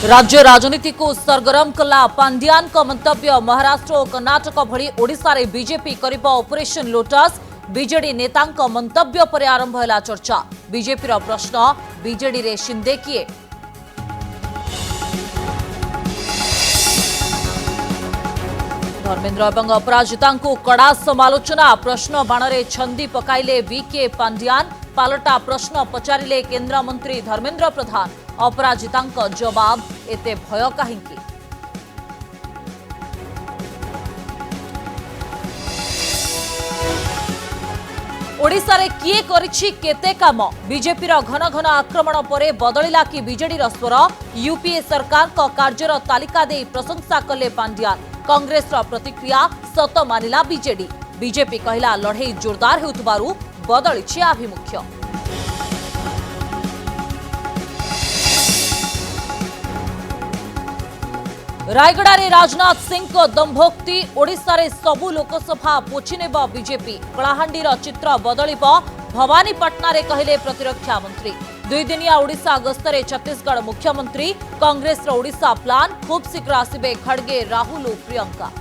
राज्य राजनीति को सरगरम कला पांड्यान का मंतव्य। महाराष्ट्र और कर्नाटक भली ओडिशा रे बीजेपी करिबा ऑपरेशन लोटस। बीजेडी नेता मंतव्य पर आरंभ है चर्चा। बीजेपी प्रश्न बीजेडी रे शिंदे किए। धर्मेंद्र एवं अपराजिता कड़ा समालोचना। प्रश्न बाणरे छंदी पकाइले वीके पांड्यान। पालटा प्रश्न पचारिले केंद्र मंत्री धर्मेंद्र प्रधान। अपराजिता जवाब एते भय काहिंकी। ओडिशा रे किए करिछि केते काम। बीजेपी रो घन घन आक्रमण परे बदलिला कि बीजेडी रो स्वर। यूपीए सरकार को कार्यर तालिका दे प्रशंसा कले पांड्यान। कांग्रेस रो प्रतिक्रिया सत मानिला बीजेडी। बीजेपी कहला लड़ाई जोरदार हेउतबारु बदलिछि आभिमुख्य। रायगड़ा रे राजनाथ सिंह को दंभोक्ति। ओडिशा रे सबु लोकसभा पोछिनेब बीजेपी। कलाहांडी रो चित्र बदलिब भवानीपाटना रे कहले प्रतिरक्षा मंत्री। 2 दिनिया ओडिशा गस्तरे छत्तीसगढ़ मुख्यमंत्री। कांग्रेस रो ओडिशा प्लान खूब शीघ्र आसिबे खड़गे राहुल और प्रियंका।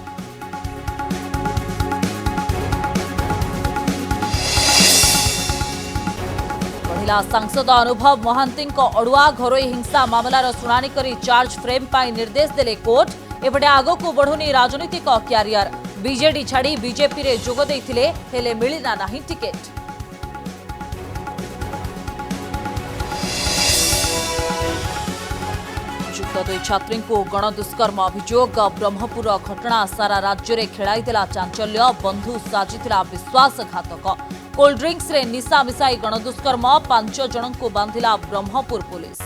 महिला सांसद अनुभव महांती अड़ुआ घरोई हिंसा मामलार शुणाणी करी चार्ज फ्रेम पाई निर्देश देले कोर्ट। एपटे आगको बढ़ुनी राजनीतिक क्यारियर। बीजेडी छाड़ी बीजेपी रे जोग देइथिले हेले मिलिना नाही टिकेट। युक्त 2 छात्री को गणदुष्कर्म अभियोग। ब्रह्मपुर घटना सारा राज्य में खेलाई देला चांचल्य। बंधु साजिथिला विश्वासघातक। कोल्ड ड्रिंक्स रे निशा मिसाई गणदुष्कर्म। 5 जन को बांधिला ब्रह्मपुर पुलिस।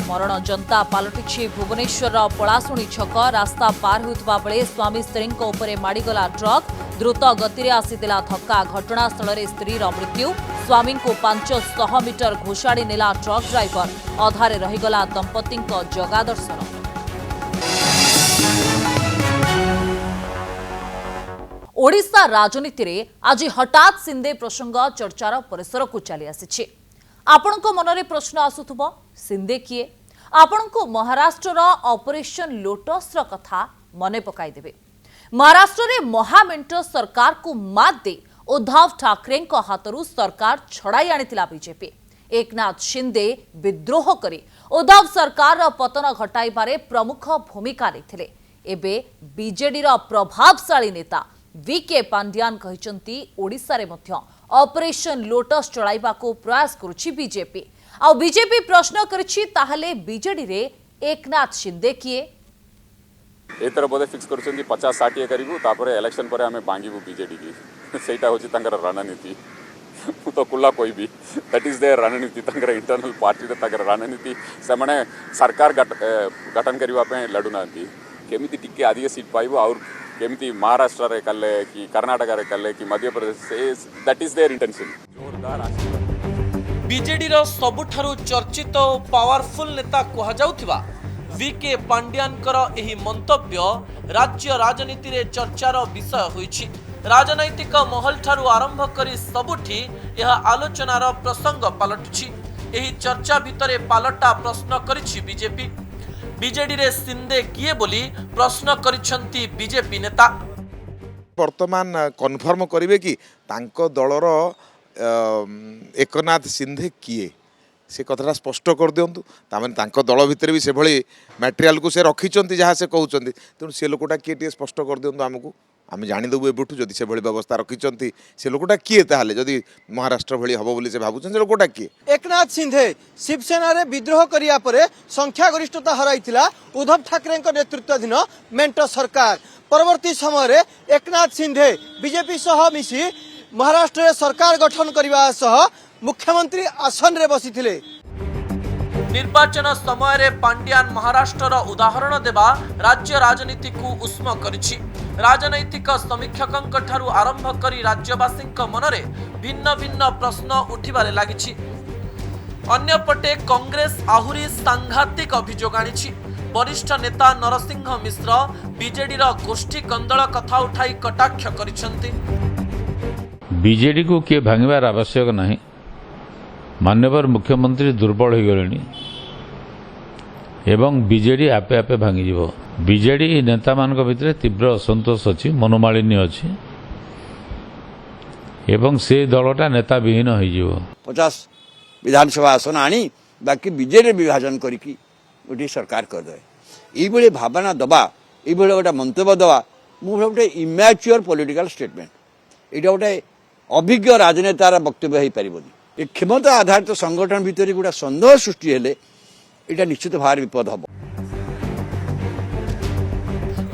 मरण जनता पलटिछि भुवनेश्वर पलाशुणी छक। रास्ता पार होता बेले स्वामी स्त्री उपरे माड़ीगला ट्रक। द्रुत गति आसीला धक्का। घटनास्थल में स्त्री मृत्यु। स्वामी को 500 मीटर घोषाड़ी नेला ट्रक ड्राइवर। अधारे रहीगला दंपति जगा दर्शन। ओडिशा राजनीति रे आज हठात सिंधे प्रसंग चर्चार परिसर को चली आसी। आपण को मनरे प्रश्न आसुथबो सिंधे किए। आपण को महाराष्ट्र ऑपरेशन लोटस कथा मने पकाई देबे। महाराष्ट्र रे महामेंट सरकार को मात दे उद्धव ठाकरे हाथरू सरकार छड़ाई आनिथिला बीजेपी। एकनाथ शिंदे विद्रोह करी उद्धव सरकार पतन घटाइबारे प्रमुख भूमिका नेथिले। एबे बीजेडी रो प्रभावशाली नेता वीके पांड्यान कहिसंती ओडिशा रे मध्य ऑपरेशन लोटस चलाइबा को प्रयास करुछि बीजेपी। आ बीजेपी प्रश्न करिछि ताहले बीजेडी रे एकनाथ शिंदे किए। एतर बोधे फिक्स करुछंती 50-60 करिबु तापरे इलेक्शन परे हमें बांगिबु बीजेडी की। सेटा होछि तंगर रणनीति। तो कुल्ला कोई भी दैट इज देयर रणनीति। तंगर इंटरनल पार्टी रे तंगर रणनीति से माने सरकार गठन करिवा पे लडु नांती। केमिति टिके अधिक सीट पाइबो और केमिति महाराष्ट्र रे कले कि कर्नाटक रे कले कि Madhya Pradesh say that is there intention. जोरदार आशीर्वाद। बीजेडी रो सबुठारु चर्चित और पावरफुल नेता कहा जाउथिबा वीके पांड्यानकर एही मंतव्य राज्य राजनीति रे चर्चार विषय होईछि। राजनैतिक महल ठारू आरंभ करी सबुठी यह आलोचनार प्रसंग पलटुछि। एही चर्चा भितरे पालटा प्रश्न करिछि बीजेपी। बीजेडी रे सिंधे किए बोली प्रश्न करिछंती बीजेपी नेता। वर्तमान कन्फर्म करिवे कि तांको दलर एकनाथ शिंदे किए से कथा स्पष्ट कर दिंतु। ताମାନେ तांको दल भितर भी से भली मटेरियल को से रखिचंती जहाँ से कहउचंती तेणु से लोकटा किए टे स्पष्ट कर दिंतु आमको आम जानीदेबू एबुठू जदि से भली व्यवस्था रखिचंती से लोकटा किए ताहले जदि महाराष्ट्र भली हबो बोली से भाबुचन से लोकटा किए। एकनाथ शिंदे शिवसेना रे विद्रोह करिया परे संख्या गरिष्ठता हराइथिला उद्धव ठाकरे नेतृत्वाधीन मेंट सरकार। परवर्ती समय रे एकनाथ शिंदे बीजेपी सह मिसी महाराष्ट्र रे सरकार गठन करिवा सह मुख्यमंत्री आसन रे बसिथिले। निर्वाचन समय रे पांड्यान महाराष्ट्र उदाहरण देवा राज्य राजनीति को उष्म करिछि। राजनैतिक समीक्षकंक ठारू आरंभ करी राज्यवासी मनरे भिन्न भिन्न प्रश्न उठिबारे लागिछि। अन्यपटे कांग्रेस आहुरी सांघातिक अभियोग आनिछि। वरिष्ठ नेता नरसिंह मिश्र बीजेडी गोष्ठी कंदल कथा उठाई कटाक्ष करिसंती। बीजेडी को किए भांगवार आवश्यक नहीं। माननीय मुख्यमंत्री दुर्बल हो गले एवं बीजेडी आपे आपे भांगी बीजेडी नेता मान भितर तीव्र असंतोष अच्छी मनोमालिन्य अच्छी एवं से दलटा नेता विहीन हो 50 विधानसभा आसन आनी बाकी बीजेडी विभाजन करके गोटे सरकार करदे ये भावना दबा ये गोटे मंतव्य दबा गोटे इम्याच्योर पॉलिटिकल स्टेटमेंट ये गोटे अभिज्ञ राजनेतार वक्तव्य हो पारे क्षमता आधारित संगठन भितर गोटे सन्देह सृष्टि हेले এটা নিশ্চিত ভাবে বিপদ হব।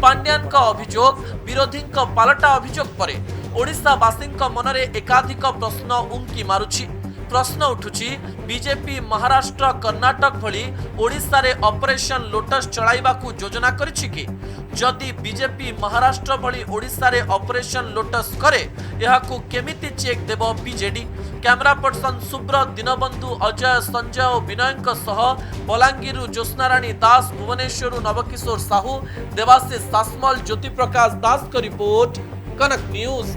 पांड्यान अभियोग विरोधी पालटा अभियोग पर ओडिशावासी मनरे एकाधिक प्रश्न उंकी मारुछि। प्रश्न उठुछि बीजेपी महाराष्ट्र कर्णाटक भली ओडिशा रे ऑपरेशन लोटस चलाइबाकू योजना करिछि कि जदि बीजेपी महाराष्ट्र भली ओडिशा रे ऑपरेशन लोटस करे एहाकू केमिति चेक देबो BJD. Camera person Subrat Dinabandhu Ajay Sanjay और विनयंक सह बलांगीरु ज्योत्स्नाराणी दास भुवनेश्वर नवकिशोर साहू देवाशीष सासमल ज्योति प्रकाश दास का रिपोर्ट कनक न्यूज।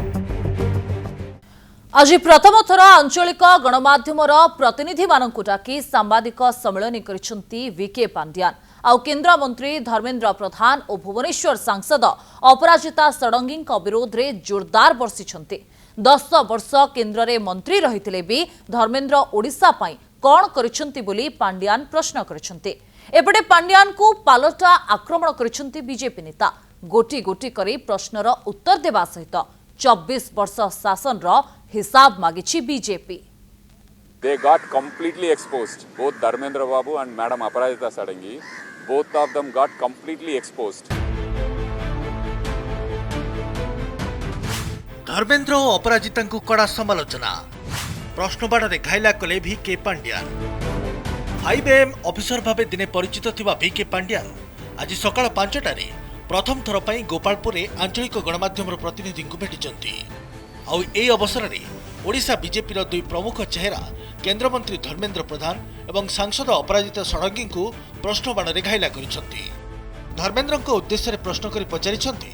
आज प्रथम थर आंचलिक गणमाध्यमर प्रतिनिधि मानकु डाकी सांबादिक सम्मेलन करिसेंती वीके पांड्यान आउ केंद्र मंत्री धर्मेंद्र प्रधान और भुवनेश्वर सांसद अपराजिता षडंगी विरोध में जोरदार बर्षिछंती। 10 वर्ष केंद्र रे मंत्री रहिथिले भी धर्मेंद्र ओडिशा पाई कौन करिसेंती बोली पांड्यान प्रश्न करिसेंती। एपटे पांड्यान को पालटा आक्रमण करिसेंती बीजेपी नेता गोटी गोटी करी प्रश्नर उत्तर देवा सहित 24 वर्ष शासन रो हिसाब मागिछि BJP. They got completely exposed. Both Dharmendra Babu and Madam Aparajita Sadangi, both of them got completely exposed. Dharmendra और अपराजिता को कड़ा समालोचना प्रश्नबाण रे घायला कले वीके पांड्यान। 5am ऑफिसर भावे दिने परिचित थिबा वीके पांड्यान आज सकाळ 5टारे प्रथम थर पई गोपालपुर रे आंचलिक गणमाध्यम प्रतिनिधि को भेटिचंती। आउ ए अवसर रे ओडिशा बीजेपी रो दुई प्रमुख चेहरा केंद्रमंत्री धर्मेंद्र प्रधान एवं सांसद अपराजिता षडंगी को प्रश्नबाण रे घायला करिसंती। धर्मेंद्र को उद्देश्य रे प्रश्न करी पचारिसंती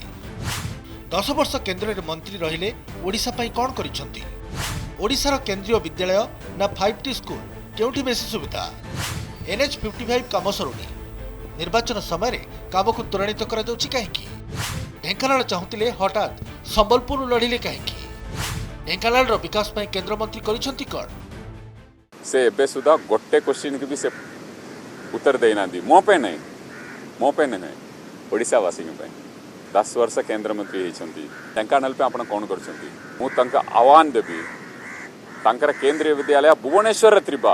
10 वर्ष केंद्र रे मंत्री रहिले ओडिशा पई कोन करिसंती। ओडिशा केंद्रीय विद्यालय ना 5T स्कूल केउठी बेसी सुविधा NH 55 काम सरुनी निर्वाचन समय रे काम को त्वरान्वित करा जाउछि काहेकि ढेंकानाल चाहुतिले हठात संबलपुर लढिले काहेकि ढेंकानाल रो विकास पई केंद्र मंत्री करिसंती कोन से एबे सुधा गोटे क्वेश्चन की भी से उत्तर देना दी मो पे नहीं ओडिशा वासी पे 10 वर्ष केंद्र मंत्री होइछंती ढेंकानाल पे आपण कोन करछंती मु तंका आह्वान देबी तांकर केंद्रीय विद्यालय भुवनेश्वर रे त्रिबा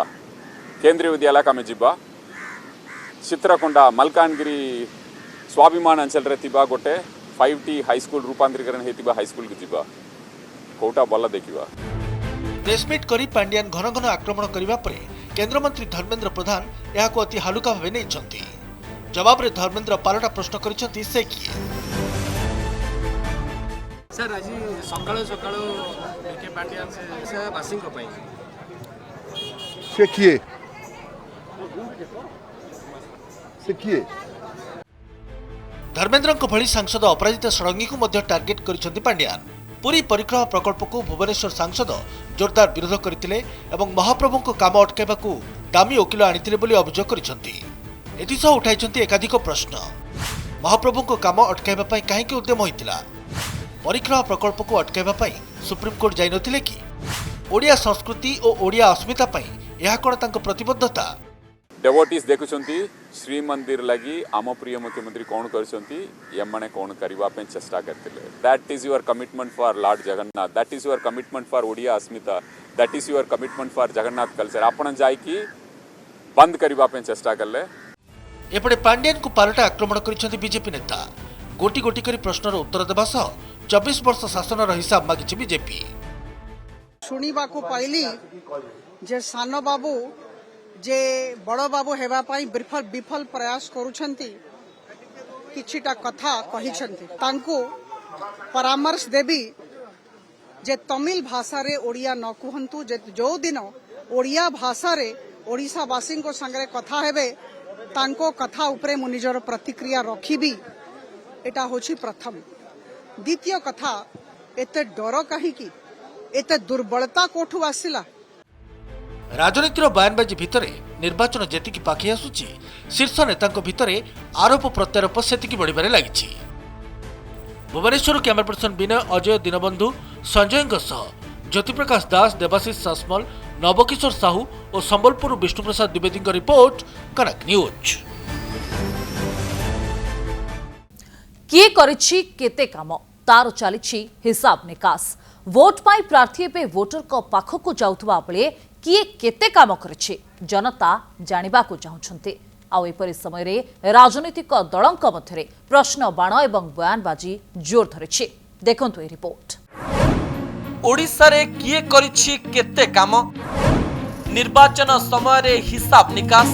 केंद्रीय विद्यालय का में जिबा चित्रकोंडा मलकानगिरी स्वाभिमान अंचल रे तिबा गोटे 5T हाई स्कूल रूपांतरीकरण हेतिबा हाई स्कूल के जिबा कोटा बल्ला देखिबा। प्रेसमिट करी पांड्यान घन घन आक्रमण करबा परे केंद्र मंत्री धर्मेंद्र प्रधान यह को अति हालुका भावे नेछंती। जवाब रे धर्मेंद्र पालटा प्रश्न करिसंती से किए सर आज सकाळ सकाळ वीके पांड्यान से वासी को पई से किए धर्मेंद्र को भली सांसद अपराजिता षडंगी को मध्य टार्गेट करिसंती पांड्यान। पूरी परिक्रमा प्रकल्प को भुवनेश्वर सांसद जोरदार विरोध करथिले एवं महाप्रभु को काम अटकाइबा को दामी वकिल आनिथिले बोली अभियोग करिसंती। एथिसह उठाइसंती एकाधिक प्रश्न महाप्रभु को काम अटकाइबा पई काहेकि उद्यम होइतिला परिक्रमा प्रकल्प को अटकाइबा पई सुप्रीम कोर्ट जाई नथिले कि ओडिया संस्कृति और ओडिया अस्मिता पई यह कोन तांको प्रतिबद्धता डेवोटीज देखुछंती श्री मंदिर लगी आम प्रिय मुख्यमंत्री कौन करछंती यमने कौन करिबा पे चेष्टा करथिले। That is your commitment for Lord Jagannath, that is your commitment for Odia Asmita, that is your commitment for Jagannath culture आपण जाई की बंद करिबा पे चेष्टा करले। एपटे पांड्यान को पालटा आक्रमण करिसंती बीजेपी नेता गोटी गोटी करी प्रश्नर उत्तर देबा सह 24 वर्ष शासन हिसाब मागिछि बीजेपी। शुणिबा को पाइली जे सानो बाबू जे बड़ बाबू हेबा पाई विफल प्रयास करूछंती किछिटा कथा कहिछंती तांको परामर्श देबी जे तमिल भाषा रे ओडिया न कहंतु जे जो दिन ओडिया भाषा रे ओडिशा वासी को संगे कथा हेबे तांको कथा उपरे मु निजर प्रतिक्रिया रखिबी एटा होछि प्रथम। द्वितीय कथा एते डर काहे की एते दुर्बलता कोठु आसिला। राजनीतिर बयानबाजी भितर निर्वाचन जेतिकी पाखी आसुची शीर्ष नेता भितर आरोप प्रत्यारोप सेतिकी बढ़िबारे लागिछि। भुवनेश्वर कैमरा पर्सन विनय अजय दीनबंधु संजय ज्योतिप्रकाश दास देवाशीष सासमल नवकिशोर साहू और संबलपुर विष्णुप्रसाद द्विवेदी रिपोर्ट कनक न्यूज। किए करिछि केते काम तार चली हिसाब निकास वोट पाई प्रार्थी पे वोटर को पाखक जाउथबा बेले किए केते काम करिछि जनता जानिबा को चाहुछन्ते। आउ एपरि समय रे राजनीतिक दलंक मध्यरे प्रश्न बाण एवं बयानबाजी जोर धरिछि। देखंतु ए रिपोर्ट। ओडिसा रे किए करिछि केते काम निर्वाचन समय रे हिसाब निकास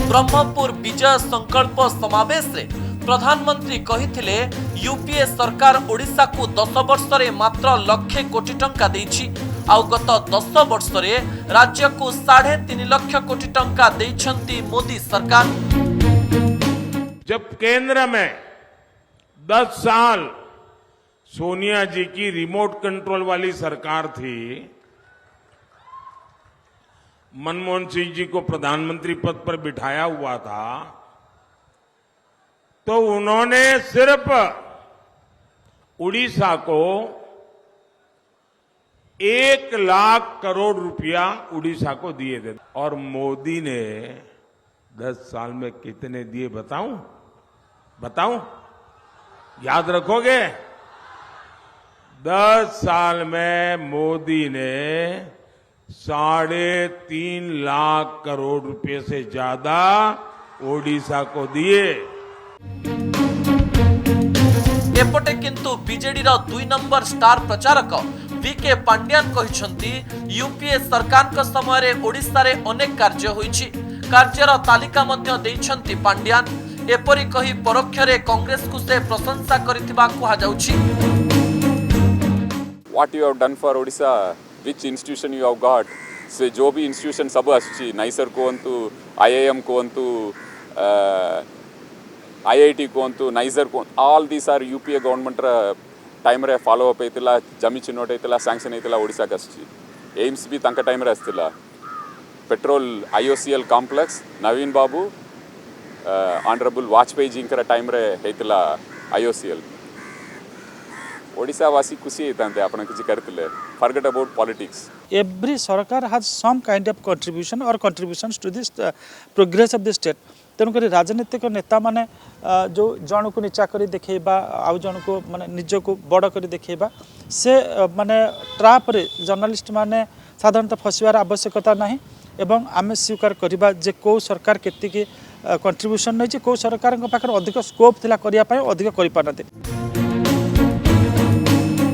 ब्रह्मपुर विजय संकल्प समावेश रे प्रधानमंत्री कहिथिले यूपीए सरकार ओडिसा को 10 वर्ष रे मात्र 1,00,000 कोटी टंका देछि आउ गत 10 वर्ष रे राज्य को 3.5 लाख कोटी टंका देछंती मोदी सरकार। जब केंद्र में 10 साल सोनिया जी की रिमोट कंट्रोल वाली सरकार थी, मनमोहन सिंह जी को प्रधानमंत्री पद पर बिठाया हुआ था, तो उन्होंने सिर्फ उड़ीसा को 1 लाख करोड़ रुपया उड़ीसा को दिए थे। और मोदी ने 10 साल में कितने दिए बताऊं? याद रखोगे? 10 साल में मोदी ने 3.5 लाख करोड़ रुपए से ज्यादा ओडिशा को दिए। एपटे किंतु बीजेडी रो 2 नंबर स्टार प्रचारक वीके पांड्यान कहिसंती यूपीए सरकार के समय रे ओडिसा रे अनेक कार्य होईछि। कार्यर तालिका मध्य देइछंती पांड्यान। एपरि कहि परोक्ष रे कांग्रेस को से प्रशंसा करितबा कुहा जाउछि। What you have done for Odisha, which institution you have got, से जो भी institution सब आसुची नाइसर कोंतु IIM कोंतु IIT कोंतु नाइसर कोंतु all these are UPA government time रे फॉलो अप हेतिला जमी चिनोट हेतिला सैंक्शन हेतिला ओडिसा कस्ची एम्स भी तंका टाइम रे अस्तिला petrol IOCL complex Naveen Babu honourable Vajpayee ji कर टाइम रे हेतिला IOCL ओडिसा वासी खुशी हेतांते आपण किछि करतिले forget about politics. Every sarkar has some kind of contribution or contributions to this progress of the state. तेणुक राजनीतिक नेता माने जो जन को नीचा कर देखा आउ जन को माने निज को बड़ कर देखा से माने ट्राप रे जर्नलिस्ट माने साधारणतः फसबार आवश्यकता नहीं एवं आम स्वीकार करवा जे कौ सरकार केतिकी कंट्रीब्यूशन नहीं कौ सरकार पाखे अधिक स्कोप थिला करिया पय अधिक करि पारते।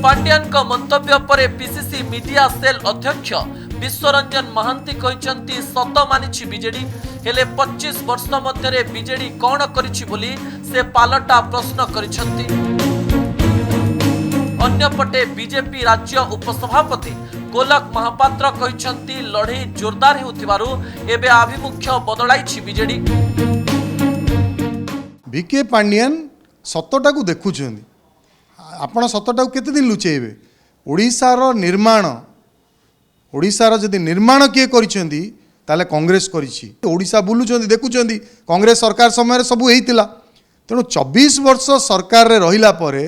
पांड्यान का मंतव्य पर पीसीसी मीडिया सेल अध्यक्ष विश्वरंजन महांती कहते सत मानिछि बीजेडी हेले 25 वर्ष मध्य बीजेडी कौन करिछि बोली से पालटा प्रश्न करिछंती। अन्यपटे बीजेपी राज्य उपसभापति गोलक महापात्र कहते लड़ई जोरदार होतिबारु एबे आभिमुख्य बदलाइछि बीजेडी। वीके पांड्यान सतटा को देखुछंदी आपण सतटा को केते दिन लुचेबे ओडिसा रो निर्माण ओडिसा जदि निर्माण किए करिसेंती ताले कांग्रेस करिछि ओडिसा बुलुचंदी देखुचंदी कांग्रेस सरकार समय सब हेतिला तेणु 24 वर्ष सरकार रे रहिला परे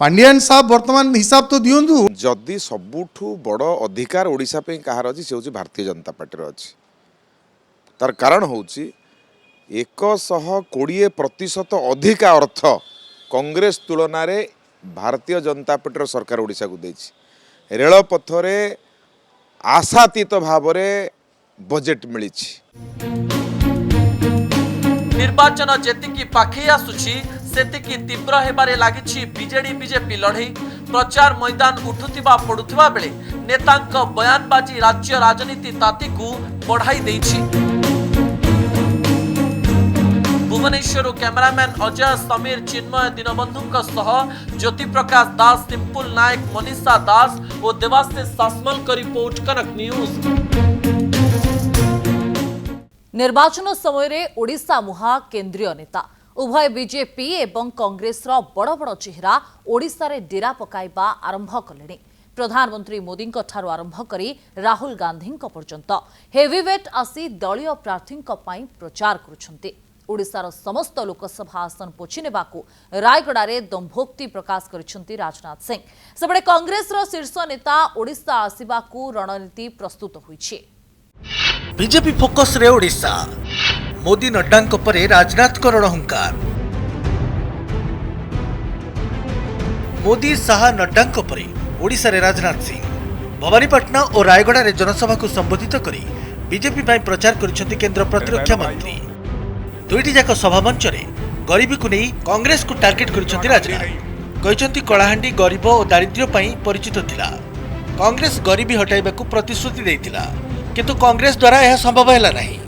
पांड्यान साहब वर्तमान हिसाब तो दियंतु जदि सबुठू बड़ अधिकार ओडिसा पे कहार अछि से होछि भारतीय जनता पार्टी रो अछि तार कारण होछि 120% अधिक अर्थ कांग्रेस तुलन रे भारतीय जनता पार्टी रो सरकार ओडिसा को देछि रेल पथरे आशातीत भाव बजेट मिली। निर्वाचन जेतिकी पाखे आसुछि सेतिकी तीव्र हेबारे लागिछि बीजेडी बीजेपी लड़ई। प्रचार मैदान उठुथिबा पडुथिबा बेले नेतांक बयानबाजी राज्य राजनीति ताती को बढ़ाई देछि। भुवनेश्वर कैमरामैन अजय समीर चिन्मय दीनबंधुक सह ज्योति प्रकाश दास सिंपुल नायक मनीषा दास और देवाशीष सासमल का रिपोर्ट कनक न्यूज। निर्वाचन समय रे ओडिशा मुहा केंद्रीय नेता उभय बीजेपी एवं कांग्रेस रो बड़ बड़ चेहरा ओडिशा रे डेरा पकाइबा आरंभ कलेनी। प्रधानमंत्री मोदी ठारू आरंभ करी राहुल गांधी पर्यंत हेवीवेट आसी दलीय प्रार्थी प्रचार करुछंती। ओडिशार समस्त लोकसभा आसन पोछि नेबाकू रायगड़ारे दंभोक्ति प्रकाश करिसेंती राजनाथ सिंह। सेबडे कांग्रेसर शीर्ष नेता ओडिशा आसिबाकू रणनीति प्रस्तुत होईछि। बीजेपी फोकस रे ओडिशा मोदी नड्डा परे राजनाथ को रणहुंकार। मोदी शाह नड्डा परे ओडिशा रे राजनाथ सिंह भवानीपाटना और रायगड़ा रे जनसभा को संबोधित करी बीजेपी ପାଇଁ प्रचार करिसेंती केंद्र प्रतिरक्षा मंत्री। दुईटी जाक सभा मंच रे गरीबी को नहीं कांग्रेस को टार्गेट करिसेंती राजनाथ। कहिसेंती कलाहांडी गरीब और दारिद्र्य ପାଇଁ परिचित थिला। कांग्रेस गरीबी हटाइबाकू प्रतिश्रुति देइथिला किंतु कांग्रेस द्वारा यह संभव हैला नहीं।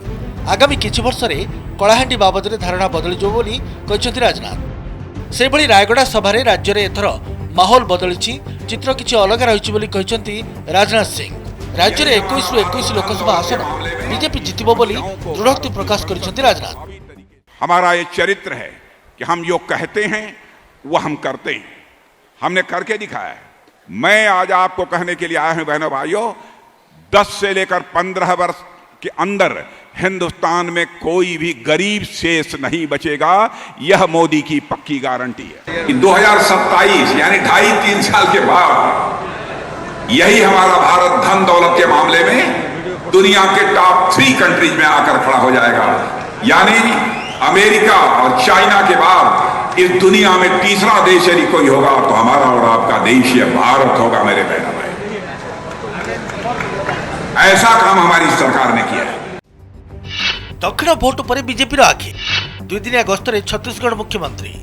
आगामी किछि वर्ष रे कलाहांडी बाबद रे धारणा बदली जो बोली कहिसेंती राजनाथ। से भली रायगड़ा सभा रे राज्य रे एथर माहौल बदलिछि, चित्र किछि अलग रहिछि बोली कहिसेंती राजनाथ सिंह। राज्य रे 21 रु 21 लोकसभा आसन बीजेपी जितिबो बोली दृढ़ोक्ति प्रकाश करिसेंती राजनाथ। हमारा ये चरित्र है कि हम जो कहते हैं वो हम करते हैं, हमने करके दिखाया है। मैं आज आपको कहने के लिए आया हूं बहनों भाइयों, 10 से लेकर 15 वर्ष के अंदर हिंदुस्तान में कोई भी गरीब शेष नहीं बचेगा, यह मोदी की पक्की गारंटी है। 2027 यानी 2.5-3 साल के बाद यही हमारा भारत धन दौलत के मामले में दुनिया के टॉप 3 कंट्रीज में आकर खड़ा हो जाएगा। यानी अमेरिका और चाइना के बाद इस दुनिया में तीसरा देश यदि कोई होगा तो हमारा और आपका देश ये भारत होगा मेरे बहनों भाई। ऐसा काम हमारी सरकार ने किया है। दक्षिण भोट पर बीजेपी आखि। 2 दिनिया गस्त रे छत्तीसगढ़ मुख्यमंत्री।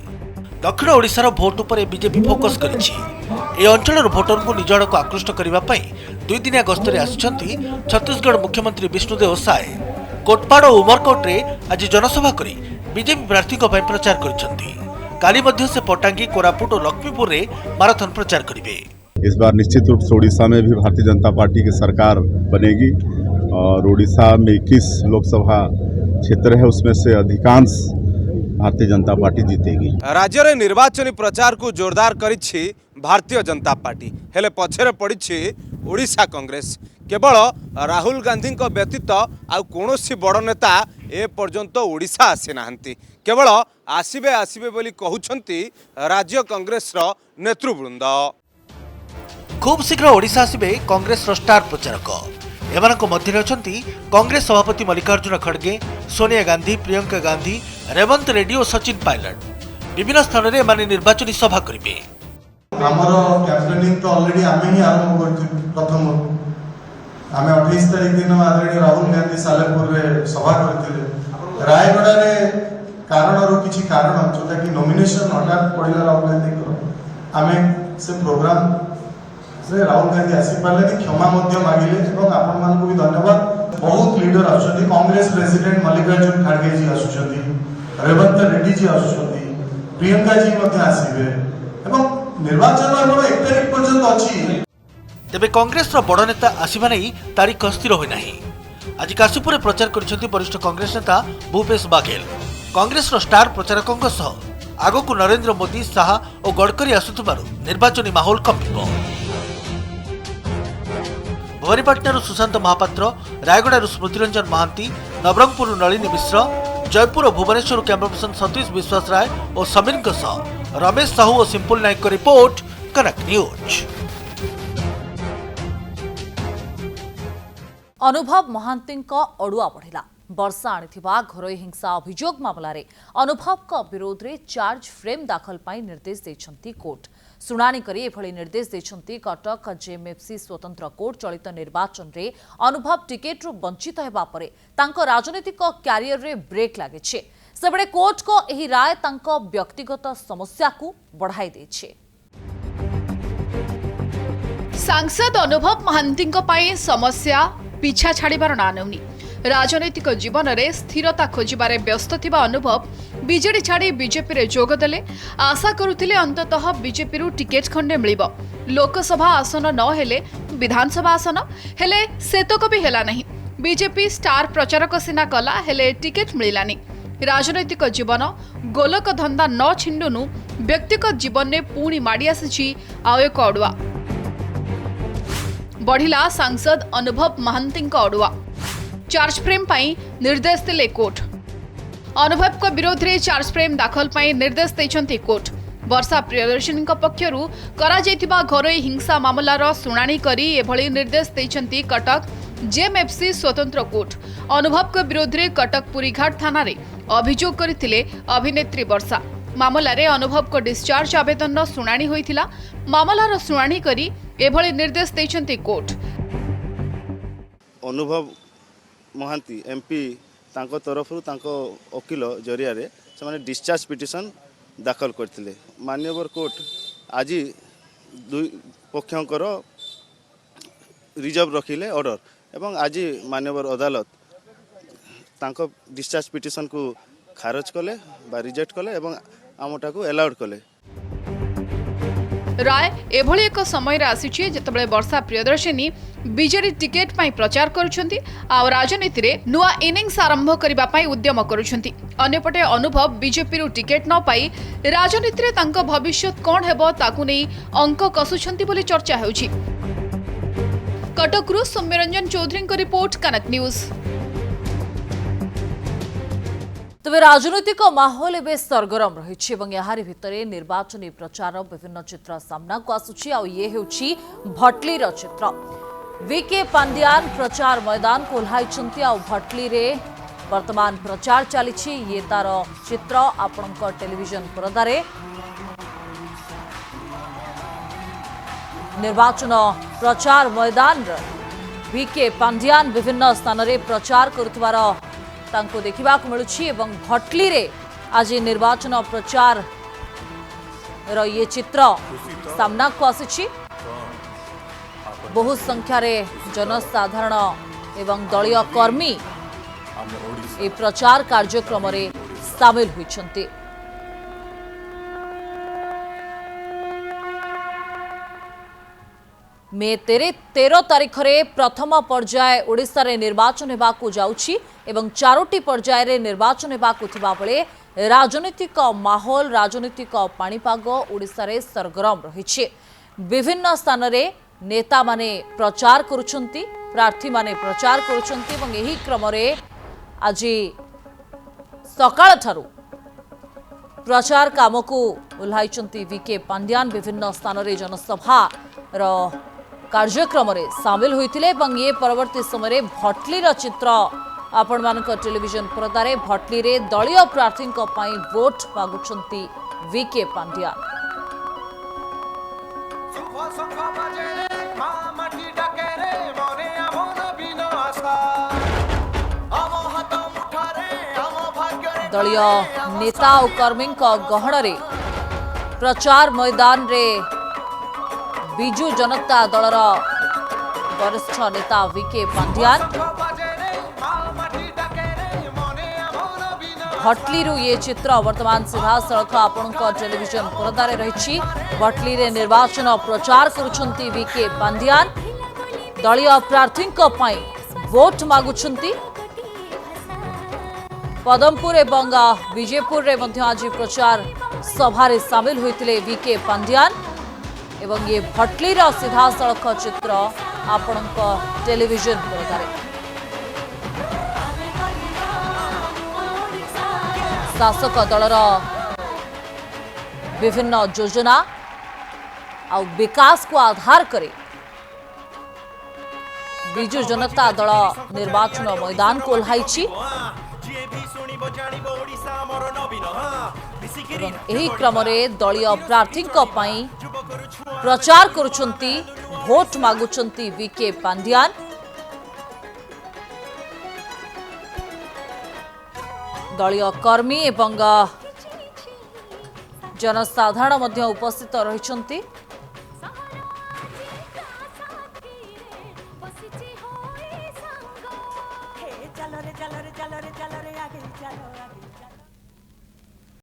दक्षिण ओडिशार भोट पर बीजेपी फोकस करिछि। ए अंचलर भोटर को निज आड़क आकृष्ट करबा पई 2 दिनिया गस्त रे आछंती छत्तीसगढ़ मुख्यमंत्री विष्णुदेव साय। कोटपाड़ और उमरकोट रे आज जनसभा करी बीजेपी प्रार्थी को प्रचार करिसेंती। काली मध्य से पटांगी, कोरापुट और लक्ष्मीपुर रे मैराथन प्रचार करिवे। इस बार निश्चित रूप से ओडिशा में भी भारतीय जनता पार्टी की सरकार बनेगी और ओडिशा में 21 लोकसभा क्षेत्र है, उसमें से अधिकांश भारतीय जनता पार्टी जीतेगी। राज्य रे निर्वाचनी प्रचार को जोरदार करिछि भारतीय जनता पार्टी, हेले पछरे पड़िछि ओडिशा कांग्रेस। केवल राहुल गांधी को व्यतीत आउ कोनोसी बड़ नेता ए पर्यंत ओडिशा आसी नाहंती। केवल आसिबे आसिबे बोली कहउछंती राज्य कांग्रेस रो नेतृवृंद। खूब शीघ्र ओडिशा आसिबे कांग्रेस रो स्टार प्रचारक। एमानक मध्य अछंती कांग्रेस सभापति मल्लिकार्जुन खड़गे, सोनिया गांधी, प्रियंका गांधी, रेवंत रेड्डी और सचिन पायलट। विभिन्न स्थान रे माने निर्वाचनी सभा करिवे। हमरो कैंपेनिंग तो ऑलरेडी आमे ही आरंभ करथि। प्रथम आमे 28 तारिख दिन आदरणीय राहुल गांधी सालेपुर रे सभा करथिले। रायगड़ा रे कारण रो किछि कारण जोटा कि नॉमिनेशन हटात पड़िला राहुल गांधी को आमे से प्रोग्राम से राहुल गांधी आसी पाले क्षमा मध्य मागिले एवं आपण मान को भी धन्यवाद। बहुत लीडर आछथि, कांग्रेस प्रेसिडेंट मल्लिकार्जुन खड़गे जी आछुछथि, रेवंत रेड्डी जी आछुछथि, प्रियंका जी मध्य आसीबे एवं निर्वाचन हमर 1 तारिख पर्यंत अछि। तेबे कांग्रेस रो बड़ नेता आसीबा नै तारीख स्थिर होई नाही। आज काशीपुर प्रचार करिसेंती वरिष्ठ कांग्रेस नेता भूपेश बाघेल। कांग्रेस रो स्टार प्रचारकଙ୍କ सह आगो को नरेंद्र मोदी, शाह और गडकरी आसुथबारु निर्वाचनी माहौल कंपिबो। भवानीपाटना सुशांत महापात्र, रायगड़ा स्मृतिरंजन महांती, नवरंगपुर नलिनी मिश्र, जयपुर और भुवनेश्वर कैमरा पर्सन सतीश विश्वास राय और समीर रमेश साहू और सिंपल नायक रिपोर्ट, कनक न्यूज। अनुभव महांती अड़ुआ बढ़िला। वर्षा आनिथिबा घरोई हिंसा अभियोग मामलारे अनुभव का विरोध रे चार्ज फ्रेम दाखल पाई निर्देश देछंती कोर्ट। सुनानी करी एभली निर्देश देछंती कटक जेएमएफसी स्वतंत्र कोर्ट। चलित निर्वाचन रे अनुभव टिकेट रु वंचित हेबा परे तांको राजनीतिक क्यारियर रे ब्रेक लागिछे। सेबडे कोर्ट को एही राय तांको व्यक्तिगत समस्या को बढ़ाई देछे। सांसद अनुभव महांती समस्या पिछा छाड़बार ना नेउनी। राजनैतिक जीवन में स्थिरता खोजबारे व्यस्त थिबा अनुभव बीजेडी छाड़ी बीजेपी रे जोग देले। आशा करुथिले अंततः बीजेपी रु टिकेट खंडे मिलिबो। लोकसभा आसन न हेले विधानसभा आसन हेले सेतक भी हेला नहीं। बीजेपी स्टार प्रचारक सिना कला हेले टिकेट मिलानी। राजनैतिक जीवन गोलक धंदा न छिंडुनु व्यक्तिगत जीवन में पुणी माड़ी आसी आउ एक अड़ुआ। बढ़िला सांसद अनुभव महांती अड़ुआ चार्ज फ्रेम पाई निर्देश देले कोर्ट अनुभव को विरोध में चार्ज फ्रेम दाखल पाई निर्देश देछंती कोर्ट वर्षा प्रियदर्शनी पक्षरु करा जायतिबा घरोई हिंसा मामलार शुणाणी करी एभली निर्देश देछंती कटक जेएमएफसी स्वतंत्र कोर्ट अनुभव को विरोध में कटक पुरीघाट थाना रे अभियोग करथिले अभिनेत्री वर्षा मामला रे अनुभव को डिस्चार्ज आवेदन शुणाणी होइथिला मामलार शुणाणी करी एभली निर्देश देछंती कोर्ट अनुभव महांती एमपी तांको तरफरु तांको वकील जरिया रे से माने डिस्चार्ज पिटिशन दाखल करथिले मान्यवर कोर्ट आज दुई पक्षंकर रिजर्व रखिले ऑर्डर एवं आज मान्यवर अदालत तांको डिस्चार्ज पिटिशन को खारज कले बा रिजेक्ट कले एवं आमटा को अलाउड कले राय एभली एक समय आसीछि जेतबेले वर्षा प्रियदर्शनी बीजेडी टिकेट पाई प्रचार करुछंती आ राजनीति रे नुआ इनिंग्स आरंभ करिबा पाई उद्यम करुछंती अन्यपटे अनुभव बीजेपी रु टिकेट न पाई राजनीति रे तांको भविष्य कोन हेबो ताकु नै अंक कसुछंती बोली चर्चा हेउछि कटकरू सौम्यरंजन चौधरी को रिपोर्ट कनक न्यूज। तबे राजनैतिक माहौल एवं सरगरम रही भितर निर्वाचनी प्रचार विभिन्न चित्र सामना को आसुची आ ये हेउची भटलीर चित्र वीके पांड्यान प्रचार मैदान को ओह्लाइछंती आ भटली रे वर्तमान प्रचार चली ये तार चित्र आपणक टेलीविजन परदारे निर्वाचन प्रचार मैदान वीके पांड्यान विभिन्न स्थान रे प्रचार करुवार तांको देखिबा को मिलुछि एवं भटली रे आज निर्वाचन प्रचार रो ये चित्र सामना को आसीछि बहु संख्या रे जनसाधारण एवं दलीय कर्मी ए प्रचार कार्यक्रम रे शामिल होइछन्ति। मे 13 तारिख रे प्रथम पर्याय ओडिशा रे निर्वाचन हेबाकू जाउछि एवं 4टी पर्याय रे निर्वाचन हेबाकू थिबा बेले राजनीतिक माहौल राजनीतिक पाणीपाग ओडिशा रे सरगरम रहिछि विभिन्न स्थान रे नेता माने प्रचार करुछन्ति प्रार्थी माने प्रचार करुछन्ति एवं एही क्रम रे आज सकाळ थारु प्रचार काम को ओह्लाइछन्ति वीके पांड्यान विभिन्न स्थान रे जनसभा रो कार्यक्रम रे शामिल होइतिले एवं ये परवर्ती समय भटलीर चित्र आपण मानक टेलीविजन परदारे भटली रे दलीय प्रार्थी पई वोट मागुछंती वीके पांड्या दलीय नेता और कर्मी गहण रे प्रचार मैदान रे बिजू जनता दलर वरिष्ठ नेता वीके पांड्यान भटली ये चित्र वर्तमान सीधा सड़क आपण टेलीविजन परदारे रही भटली रे निर्वाचन प्रचार करुछंती वीके पांड्यान दलीय प्रार्थी वोट मागुछंती पदमपुर एवं विजयपुर रे मध्य आज प्रचार सभा रे शामिल होइतिले वीके पांड्यान एवं ये भटली रा सीधा सड़क चित्र आपणक टेलीविजन परदारे शासक दलर विभिन्न योजना आ विकास को आधार करे बिजू जनता दल निर्वाचन मैदान को ओह्लाइछि एही क्रम रे दलीय प्रार्थी प्रचार करुछंती भोट मागुछंती वीके पांड्यान दलीय कर्मी एवं जनसाधारण मध्य उपस्थित रहिछंती चलो रे आगे चलो